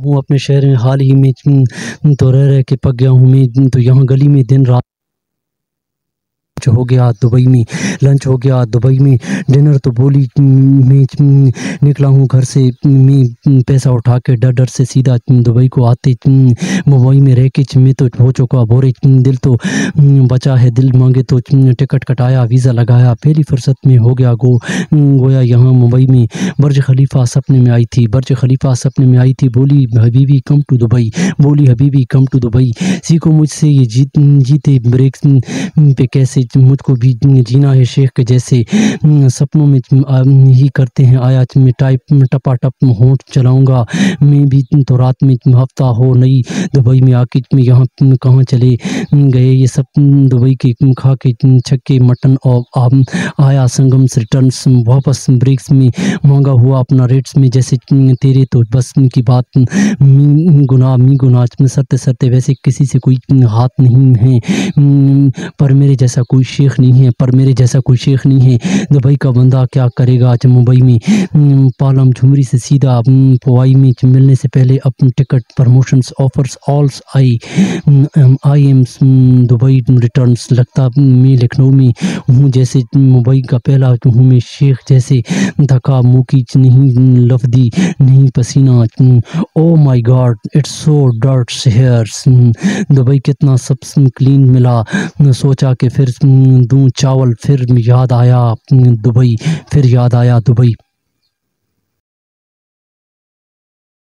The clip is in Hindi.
हूँ अपने शहर में हाल ही में तो रह के पक गया हूँ मैं। तो यहाँ गली में दिन रात हो गया दुबई में, लंच हो गया दुबई में, डिनर तो बोली मैं निकला हूँ घर से। मैं पैसा उठा के डर डर से सीधा दुबई को आते मुंबई में रह के मैं तो हो चुका बोरे। दिल तो बचा है, दिल मांगे तो टिकट कटाया, वीज़ा लगाया, पहली फुर्सत में हो गया गोया यहाँ मुंबई में। बर्ज खलीफा सपने में आई थी, बर्ज खलीफा सपने में आई थी। बोली हबीबी कम टू दुबई, बोली हबीबी कम टू दुबई। सीखो मुझसे ये जीते ब्रेक पे कैसे मुझको भी जीना है शेख के जैसे। सपनों में ही करते हैं आया मैं टपा टप होंठ चलाऊंगा मैं भी। तो रात में हफ्ता हो नई दुबई में आके मैं यहाँ कहाँ चले गए ये सब। दुबई के खा के छक्के मटन और आया संगम से रिटर्न्स वापस ब्रेक्स में मांगा हुआ अपना रेट्स में जैसे तेरे तो बस की बात मी गुना सरते सरते वैसे किसी से कोई हाथ नहीं है। पर मेरे जैसा कोई शेख नहीं है, पर मेरे जैसा कोई शेख नहीं है। दुबई का बंदा क्या करेगा आज मुंबई में। पालम झुमरी से सीधा पवाई में मिलने से पहले अपने ticket promotions offers also I am Dubai returns. लगता मैं लखनऊ में हूँ जैसे मुंबई का पहला हूँ मैं शेख जैसे। धक्का मुकी नहीं लफ्दी नहीं पसीना। Oh my God it's so dirts hairs. Dubai कितना सब क्लीन मिला। सोचा कि फिर दूं चावल, फिर याद आया दुबई, फिर याद आया दुबई।